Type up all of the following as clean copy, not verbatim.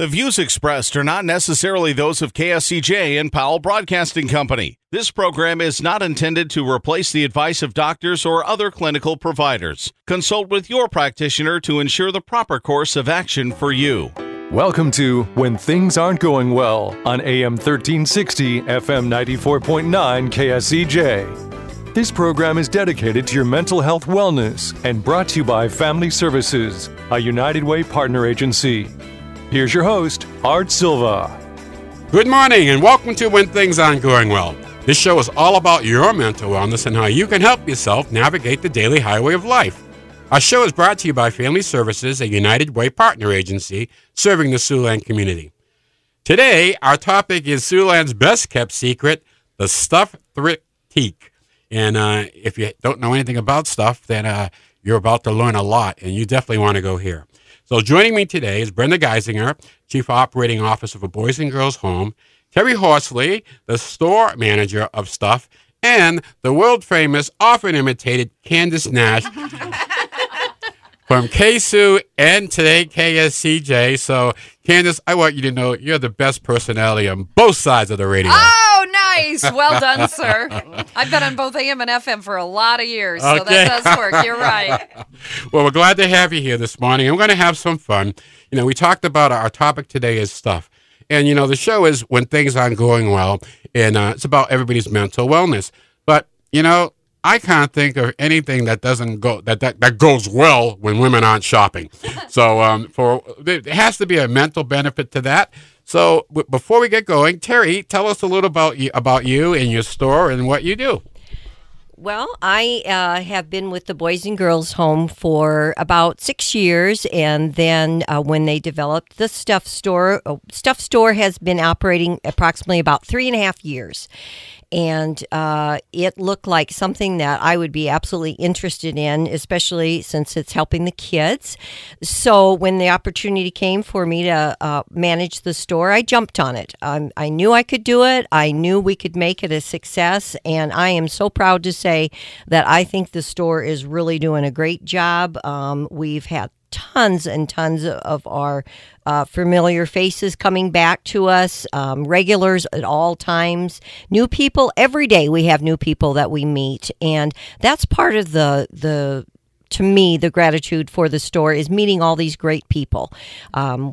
The views expressed are not necessarily those of KSCJ and Powell Broadcasting Company. This program is not intended to replace the advice of doctors or other clinical providers. Consult with your practitioner to ensure the proper course of action for you. Welcome to When Things Aren't Going Well on AM 1360, FM 94.9 KSCJ. This program is dedicated to your mental health wellness and brought to you by Family Services, a United Way partner agency. Here's your host, Art Silva. Good morning and welcome to When Things Aren't Going Well. This show is all about your mental wellness and how you can help yourself navigate the daily highway of life. Our show is brought to you by Family Services, a United Way partner agency serving the Siouxland community. Today, our topic is Siouxland's best-kept secret, the stuff critique. And if you don't know anything about stuff, then you're about to learn a lot, and you definitely want to go here. So joining me today is Brenda Geisinger, Chief Operating Officer for Boys and Girls Home, Terry Horsley, the store manager of Stuff, and the world-famous, often imitated Candace Nash from KSU and today KSCJ. So, Candace, I want you to know you're the best personality on both sides of the radio. Oh, nice. Well done, sir. I've been on both AM and FM for a lot of years, so that does work. You're right. Well, we're glad to have you here this morning. I'm going to have some fun. You know, we talked about our topic today is stuff. And, you know, the show is When Things Aren't Going Well, and it's about everybody's mental wellness. But, you know, I can't think of anything that doesn't go that goes well when women aren't shopping. So there has to be a mental benefit to that. So before we get going, Terry, tell us a little about you and your store and what you do. Well, I have been with the Boys and Girls Home for about 6 years, and then when they developed the Stuff Store has been operating approximately about 3.5 years. And it looked like something that I would be absolutely interested in, especially since it's helping the kids. So when the opportunity came for me to manage the store, I jumped on it. I knew I could do it. I knew we could make it a success. And I am so proud to say that I think the store is really doing a great job. We've had tons and tons of our familiar faces coming back to us, regulars at all times, new people. Every day we have new people that we meet, and that's part of to me, the gratitude for the store is meeting all these great people.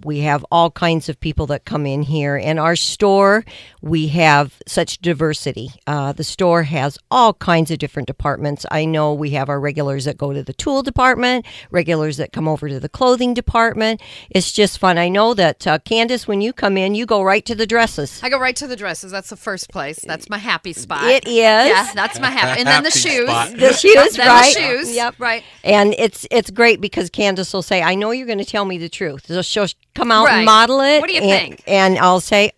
We have all kinds of people that come in here. And our store, we have such diversity. The store has all kinds of different departments. I know we have our regulars that go to the tool department, regulars that come over to the clothing department. It's just fun. I know that, Candace, when you come in, you go right to the dresses. I go right to the dresses. That's the first place. That's my happy spot. It is. Yeah, that's my happy. And then the shoes. The shoes, then right? The shoes. Yep. Right. And it's great because Candace will say, I know you're going to tell me the truth. So she'll come out Right. and model it. What do you think? And I'll say,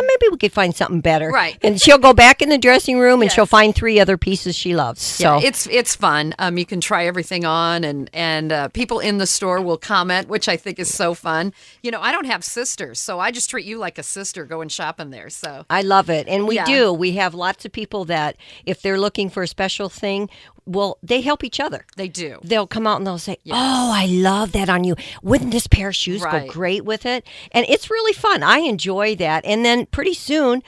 maybe we could find something better. Right. And she'll go back in the dressing room and Yes. she'll find 3 other pieces she loves. So Yeah, it's fun. You can try everything on, and people in the store will comment, which I think is so fun. You know, I don't have sisters, so I just treat you like a sister going shopping there. So I love it. And we Yeah. do. We have lots of people that if they're looking for a special thing, well, they help each other. they do. They'll come out and they'll say, Yes. oh, I love that on you. Wouldn't this pair of shoes Right. go great with it? And it's really fun. I enjoy that. And then pretty soon,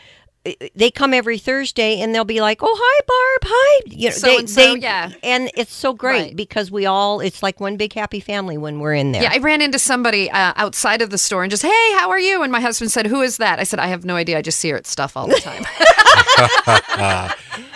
they come every Thursday and they'll be like, oh, hi, Barb. Hi. You know, So-and-so, yeah. And it's so great Right. because it's like one big happy family when we're in there. Yeah, I ran into somebody outside of the store and just, hey, how are you? And my husband said, who is that? I said, I have no idea. I just see her at Stuff all the time.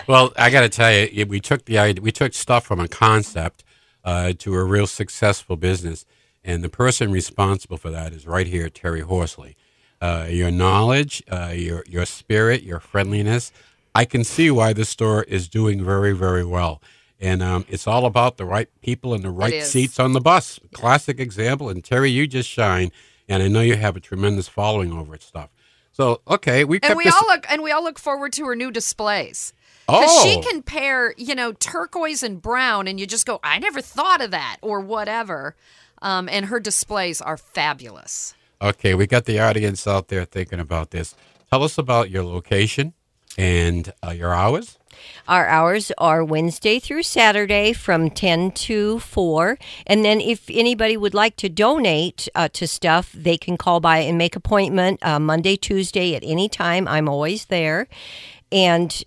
Well, I got to tell you, we took stuff from a concept to a real successful business, and the person responsible for that is right here, Terry Horsley. Your knowledge, your spirit, your friendliness. I can see why this store is doing very, very well. And it's all about the right people and the right seats on the bus. Classic example. And Terry, you just shine. And I know you have a tremendous following over at Stuff. So, okay, we all look forward to her new displays. Because she can pair, turquoise and brown, and you just go, I never thought of that, or whatever. And her displays are fabulous. Okay, we got the audience out there thinking about this. Tell us about your location, And your hours? Our hours are Wednesday through Saturday from 10 to 4. And then if anybody would like to donate to stuff, they can call by and make appointment Monday, Tuesday at any time. I'm always there. And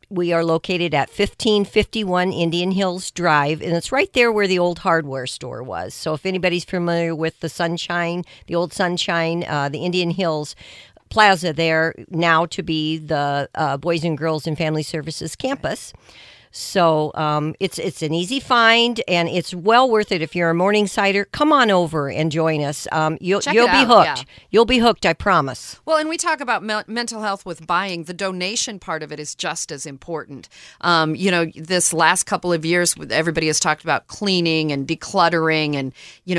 we are located at 1551 Indian Hills Drive, and it's right there where the old hardware store was. So if anybody's familiar with the Sunshine, the old Sunshine, the Indian Hills Plaza there, now to be the Boys and Girls and Family Services campus. So it's an easy find, and it's well worth it. If you're a Morningsider, come on over and join us. You'll be hooked. Yeah. You'll be hooked, I promise. Well, and we talk about mental health with buying. The donation part of it is just as important. This last couple of years, everybody has talked about cleaning and decluttering and,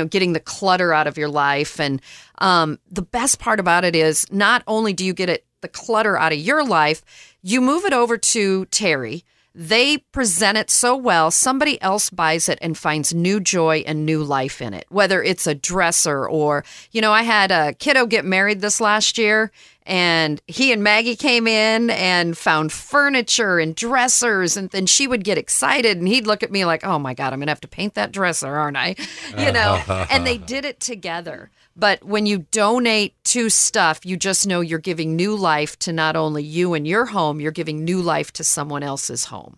getting the clutter out of your life. And the best part about it is not only do you get the clutter out of your life, you move it over to Terry. They present it so well, somebody else buys it and finds new joy and new life in it, whether it's a dresser or, I had a kiddo get married this last year, and he and Maggie came in and found furniture and dressers, and then she would get excited, and he'd look at me like, oh, my God, I'm going to have to paint that dresser, aren't I? And they did it together. But when you donate to stuff, you just know you're giving new life to not only you and your home, you're giving new life to someone else's home.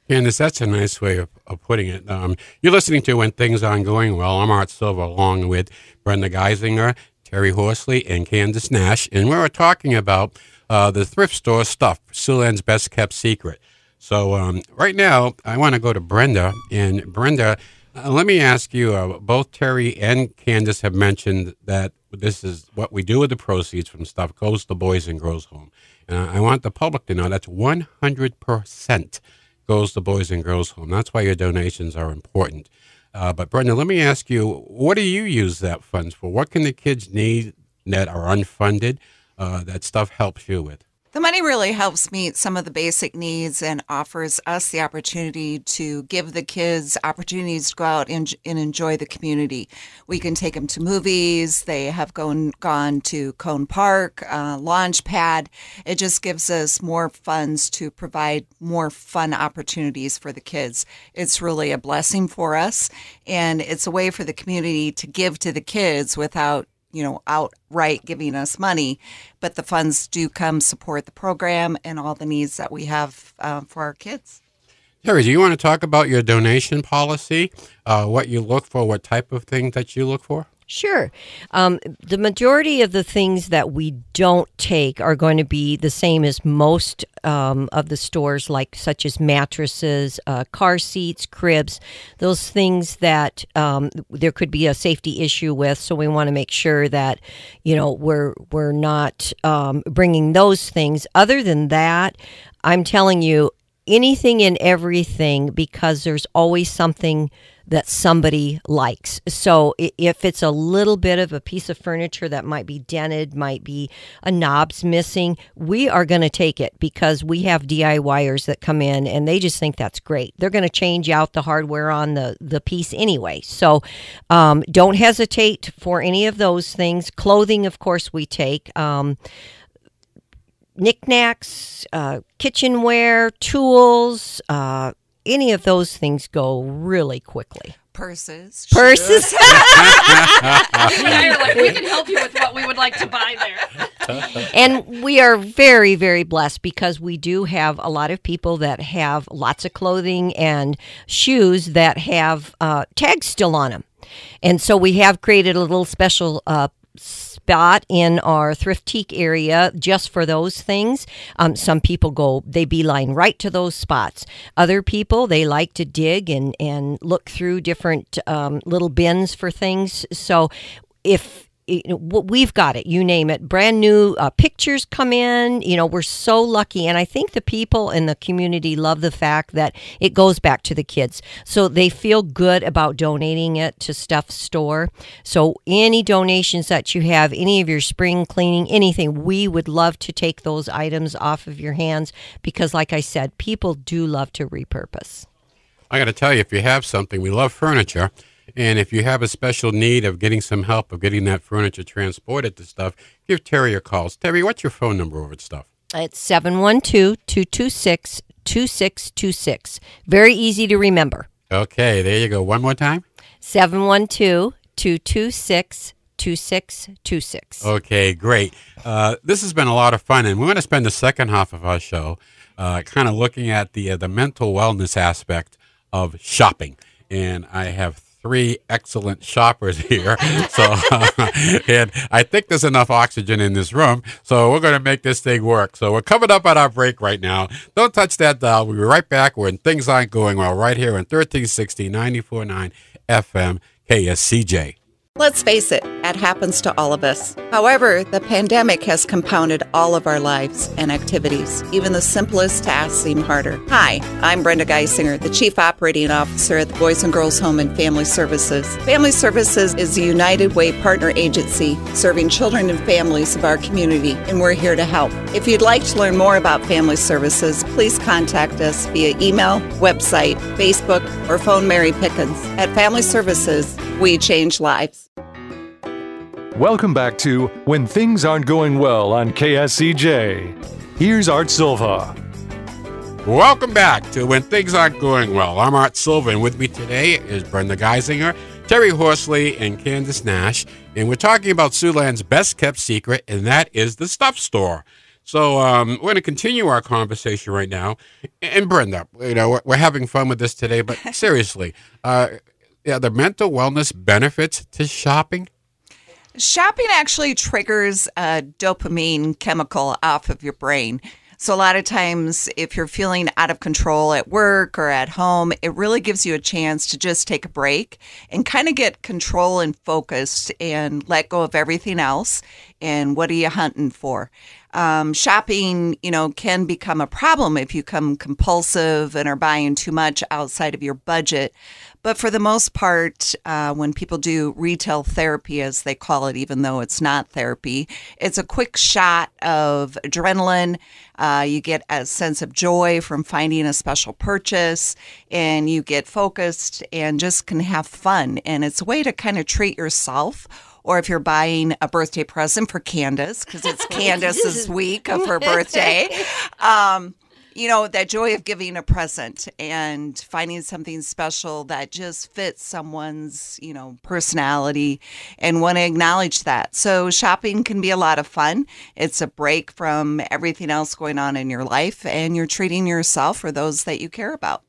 Candace, that's a nice way of putting it. You're listening to When Things Aren't Going Well. I'm Art Silva, along with Brenda Geisinger, Terry Horsley, and Candace Nash. And we were talking about the thrift store stuff, Siouxland's best kept secret. So right now, I want to go to Brenda. And Brenda, let me ask you, both Terry and Candace have mentioned that this is what we do with the proceeds from stuff goes to Boys and Girls Home. And I want the public to know that's 100% goes to Boys and Girls Home. That's why your donations are important. But Brenda, let me ask you, what do you use that funds for? What can the kids need that are unfunded that stuff helps you with? The money really helps meet some of the basic needs and offers us the opportunity to give the kids opportunities to go out and enjoy the community. We can take them to movies. They have gone to Cone Park, Launch Pad. It just gives us more funds to provide more fun opportunities for the kids. It's really a blessing for us, and it's a way for the community to give to the kids without outright giving us money, but the funds do come support the program and all the needs that we have for our kids. Terry, do you want to talk about your donation policy, what you look for, what type of things that you look for? Sure. The majority of the things that we don't take are going to be the same as most of the stores, such as mattresses, car seats, cribs, those things that there could be a safety issue with. So we want to make sure that, we're not bringing those things. Other than that, I'm telling you, anything and everything, because there's always something that somebody likes. So if it's a little bit of a piece of furniture that might be dented, might be a knob's missing, we are going to take it because we have DIYers that come in and they just think that's great. They're going to change out the hardware on the piece anyway. So don't hesitate for any of those things. Clothing, of course, we take. Knickknacks, kitchenware, tools, any of those things go really quickly. Purses. You and I are like, we can help you with what we would like to buy there. And we are very, very blessed because we do have a lot of people that have lots of clothing and shoes that have tags still on them. And so we have created a little special spot in our Thriftique area just for those things. Some people they beeline right to those spots. Other people, they like to dig and look through different little bins for things. So if we've got it, you name it, brand new pictures come in, we're so lucky. And I think the people in the community love the fact that it goes back to the kids. So they feel good about donating it to Stuff Store. So any donations that you have, any of your spring cleaning, anything, we would love to take those items off of your hands because, like I said, people do love to repurpose. I got to tell you, if you have something, we love furniture. And if you have a special need of getting some help of getting that furniture transported to stuff, give Terry a call. Terry, what's your phone number over at Stuff? It's 712-226-2626. Very easy to remember. Okay, there you go. One more time. 712-226-2626. Okay, great. This has been a lot of fun, and we're going to spend the second half of our show kind of looking at the mental wellness aspect of shopping. And I have 3 excellent shoppers here. So, and I think there's enough oxygen in this room, so we're going to make this thing work. So we're coming up on our break right now. Don't touch that dial. We'll be right back when things aren't going well, right here on 1360 94.9 FM KSCJ. Let's face it, that happens to all of us. However, the pandemic has compounded all of our lives and activities. Even the simplest tasks seem harder. Hi, I'm Brenda Geisinger, the Chief Operating Officer at the Boys and Girls Home and Family Services. Family Services is a United Way partner agency serving children and families of our community, and we're here to help. If you'd like to learn more about Family Services, please contact us via email, website, Facebook, or phone Mary Pickens. At Family Services, we change lives. Welcome back to When Things Aren't Going Well on KSCJ. Here's Art Silva. Welcome back to When Things Aren't Going Well. I'm Art Silva, and with me today is Brenda Geisinger, Terry Horsley, and Candace Nash. And we're talking about Siouxland's best-kept secret, and that is the stuff store. So we're going to continue our conversation right now. And Brenda, we're having fun with this today, but seriously, the mental wellness benefits to shopping? Shopping actually triggers a dopamine chemical off of your brain. So a lot of times if you're feeling out of control at work or at home, it really gives you a chance to just take a break and kind of get control and focused and let go of everything else. And what are you hunting for? Shopping, can become a problem if you become compulsive and are buying too much outside of your budget. But for the most part, when people do retail therapy, as they call it, even though it's not therapy, it's a quick shot of adrenaline. You get a sense of joy from finding a special purchase, and you get focused and just can have fun. And it's a way to kind of treat yourself. Or if you're buying a birthday present for Candace, because it's Candace's week of her birthday, that joy of giving a present and finding something special that just fits someone's, personality, and want to acknowledge that. So shopping can be a lot of fun. It's a break from everything else going on in your life, and you're treating yourself or those that you care about.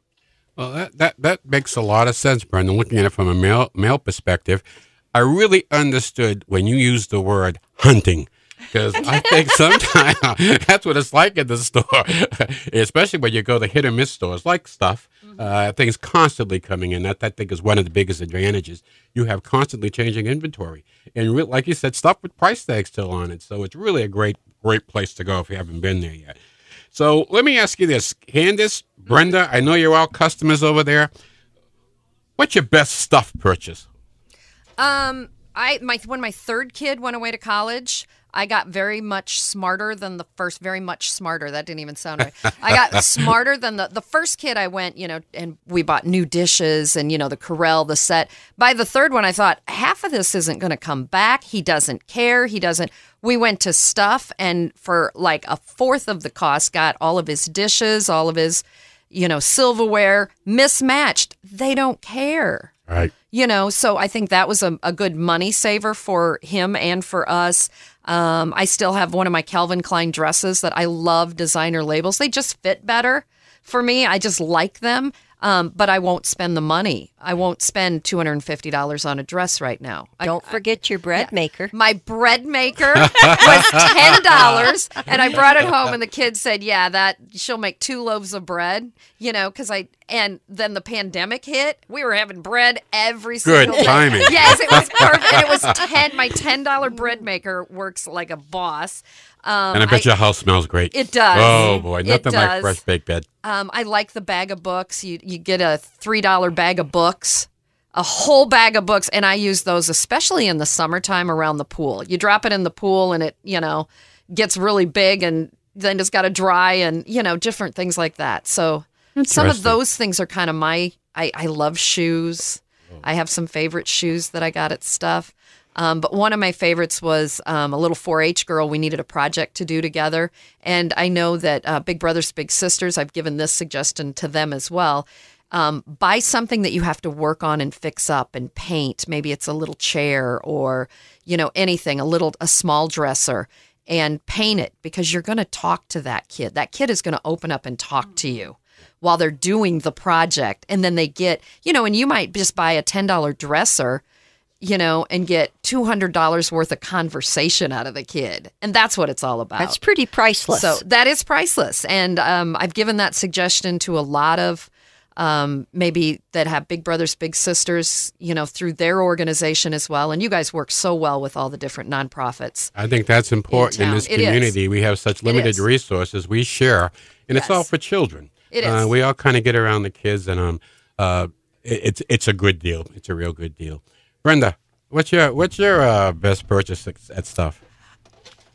Well, that makes a lot of sense, Brendan. Looking at it from a male perspective, I really understood when you used the word hunting, because I think sometimes that's what it's like in the store, especially when you go to hit or miss stores like stuff. Things constantly coming in. That I think is one of the biggest advantages. You have constantly changing inventory, and like you said, stuff with price tags still on it. So it's really a great place to go if you haven't been there yet. So let me ask you this, Candace, Brenda. I know you're all customers over there. What's your best stuff purchase? When my third kid went away to college, I got very much smarter than the first. Very much smarter. That didn't even sound right. I got smarter than the first kid. I went, and we bought new dishes and, the Corel, the set. By the third one, I thought half of this isn't going to come back. He doesn't care. We went to stuff, and for like a fourth of the cost, got all of his dishes, all of his, silverware mismatched. They don't care. Right. So I think that was a good money saver for him and for us. I still have one of my Calvin Klein dresses that I love, designer labels. They just fit better for me. I just like them. But I won't spend the money. I won't spend $250 on a dress right now. Don't forget your bread maker. My bread maker was $10, and I brought it home, and the kids said, that she'll make 2 loaves of bread, because and then the pandemic hit. We were having bread every single day. Good timing. Yes, it was perfect. And it was my $10 bread maker works like a boss. And I bet your house smells great. It does. Oh, boy. Nothing like fresh baked bread. I like the bag of books. You get a $3 bag of books, a whole bag of books, and I use those especially in the summertime around the pool. You drop it in the pool, and it, gets really big, and then it's got to dry, and, different things like that. So some of those things are kind of I love shoes. I have some favorite shoes that I got at stuff. But one of my favorites was a little 4-H girl. We needed a project to do together. And I know that Big Brothers Big Sisters, I've given this suggestion to them as well. Buy something that you have to work on and fix up and paint. Maybe it's a little chair or, anything, a small dresser, and paint it, because you're going to talk to that kid. That kid is going to open up and talk to you while they're doing the project. And then they get, and you might just buy a $10 dresser, and get $200 worth of conversation out of the kid. And that's what it's all about. That's pretty priceless. So that is priceless. And I've given that suggestion to a lot of maybe that have Big Brothers, Big Sisters, through their organization as well. And you guys work so well with all the different nonprofits. I think that's important in this community. We have such limited resources. We share, and it's all for children. It is. We all kind of get around the kids, and it's a good deal. It's a real good deal. Brenda, what's your best purchase at stuff?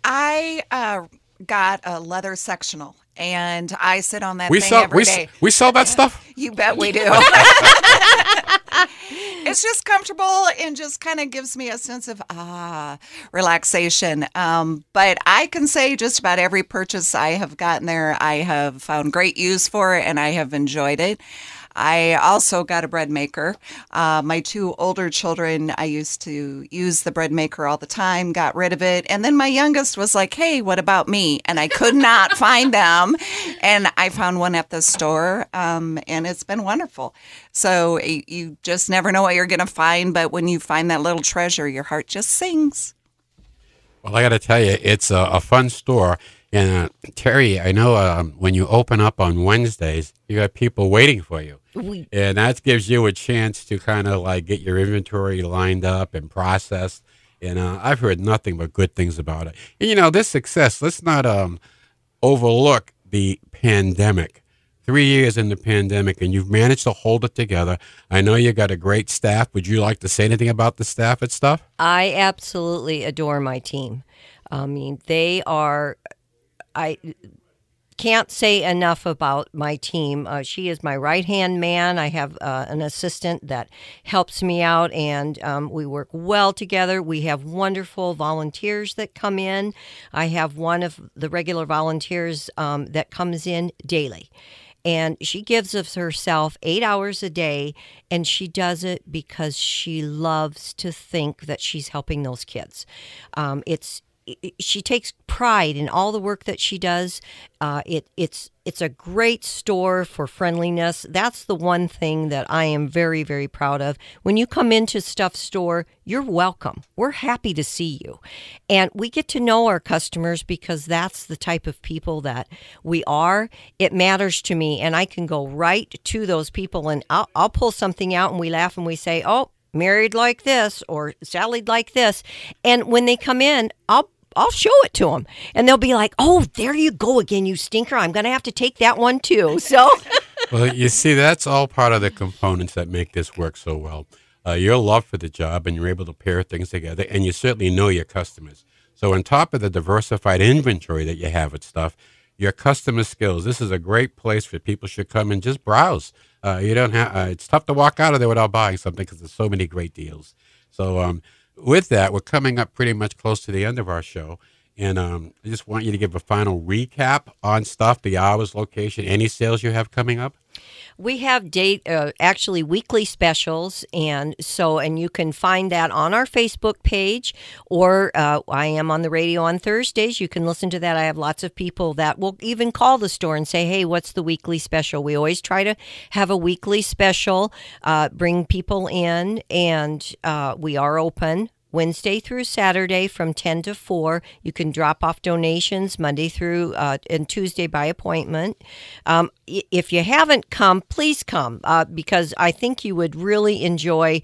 I got a leather sectional, and I sit on that thing every day. We sell that stuff? You bet we do. It's just comfortable and just kind of gives me a sense of relaxation. But I can say just about every purchase I have gotten there, I have found great use for, and I have enjoyed it. I also got a bread maker. My 2 older children, I used to use the bread maker all the time, got rid of it. And then my youngest was like, hey, what about me? And I could not find them. And I found one at the store, and it's been wonderful. So you just never know what you're going to find. But when you find that little treasure, your heart just sings. Well, I got to tell you, it's a fun store. And Terry, I know when you open up on Wednesdays, you got people waiting for you. And that gives you a chance to kind of like get your inventory lined up and processed. And I've heard nothing but good things about it. And, this success, let's not overlook the pandemic. 3 years in the pandemic, and you've managed to hold it together. I know you got a great staff. Would you like to say anything about the staff at Stuff? I absolutely adore my team. I mean, they are... I can't say enough about my team. She is my right-hand man. I have an assistant that helps me out, and we work well together. We have wonderful volunteers that come in. I have one of the regular volunteers that comes in daily. And she gives of herself 8 hours a day, and she does it because she loves to think that she's helping those kids. She takes pride in all the work that she does. It's a great store for friendliness. That's the one thing that I am very, very proud of. When you come into Stuff Store, you're welcome. We're happy to see you. And we get to know our customers because that's the type of people that we are. It matters to me, and I can go right to those people, and I'll pull something out, and we laugh, and we say, oh, married like this or sallied like this. And when they come in, I'll show it to them, and they'll be like, oh, there you go again, you stinker. I'm going to have to take that one too. So, well, you see, that's all part of the components that make this work so well. Your love for the job, and you're able to pair things together, and you certainly know your customers. So on top of the diversified inventory that you have at Stuff, your customer skills, this is a great place for people should come and just browse. You don't have, it's tough to walk out of there without buying something because there's so many great deals. So, with that, we're coming up pretty much close to the end of our show, and I just want you to give a final recap on Stuff, the hours, location, any sales you have coming up. We have actually weekly specials, and you can find that on our Facebook page, or I am on the radio on Thursdays. You can listen to that. I have lots of people that will even call the store and say, hey, what's the weekly special? We always try to have a weekly special, bring people in, and we are open Wednesday through Saturday from 10 to 4. You can drop off donations Monday through and Tuesday by appointment. If you haven't come, please come because I think you would really enjoy.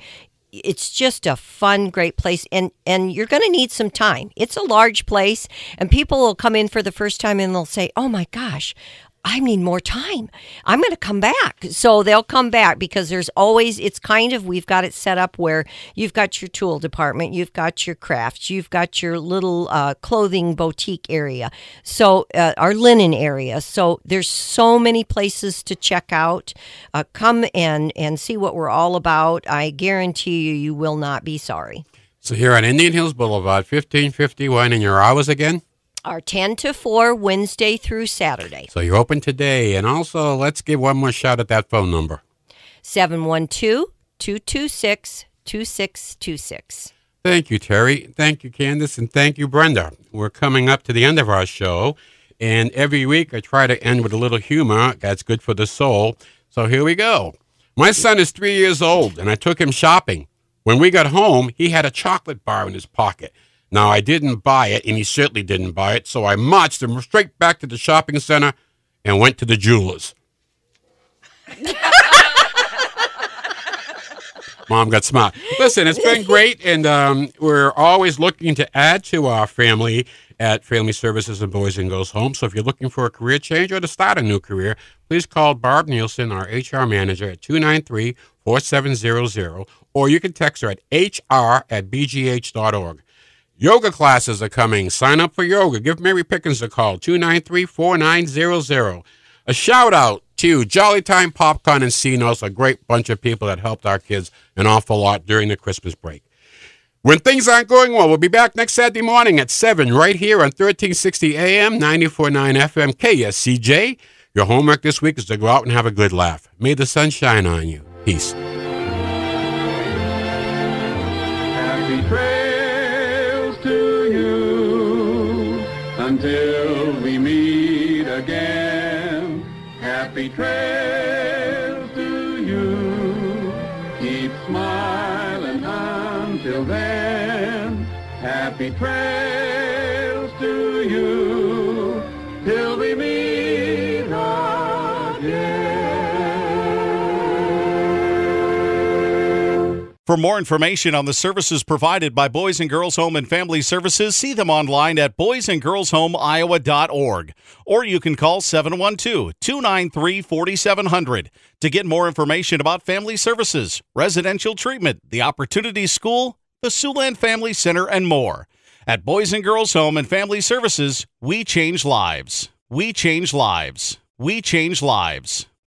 It's just a fun, great place, and you're going to need some time. It's a large place, and people will come in for the first time and they'll say, oh my gosh, I need more time. I'm going to come back. So they'll come back because there's always, we've got it set up where you've got your tool department, you've got your crafts, you've got your little clothing boutique area, so our linen area. So there's so many places to check out. Come and see what we're all about. I guarantee you will not be sorry. So here on Indian Hills Boulevard, 1551, and your hours again? Are 10 to 4, Wednesday through Saturday. So you're open today. And also, let's give one more shot at that phone number. 712-226-2626. Thank you, Terry. Thank you, Candace. And thank you, Brenda. We're coming up to the end of our show. And every week I try to end with a little humor. That's good for the soul. So here we go. My son is 3 years old, and I took him shopping. When we got home, he had a chocolate bar in his pocket. Now, I didn't buy it, and he certainly didn't buy it, so I marched him straight back to the shopping center and went to the jeweler's. Mom got smart. Listen, it's been great, and we're always looking to add to our family at Family Services and Boys and Girls Home. So if you're looking for a career change or to start a new career, please call Barb Nielsen, our HR manager, at 293-4700, or you can text her at hr@bgh.org. Yoga classes are coming. Sign up for yoga. Give Mary Pickens a call, 293-4900. A shout-out to Jolly Time Popcorn and C-Notes, a great bunch of people that helped our kids an awful lot during the Christmas break. When things aren't going well, we'll be back next Saturday morning at 7 right here on 1360 AM, 94.9 FM, KSCJ. Your homework this week is to go out and have a good laugh. May the sun shine on you. Peace. Happy trails to you until we meet again. Happy trails to you. Keep smiling until then. Happy trails to you till we meet again. For more information on the services provided by Boys and Girls Home and Family Services, see them online at boysandgirlshomeiowa.org. Or you can call 712-293-4700 to get more information about family services, residential treatment, the Opportunity School, the Siouxland Family Center, and more. At Boys and Girls Home and Family Services, we change lives. We change lives. We change lives.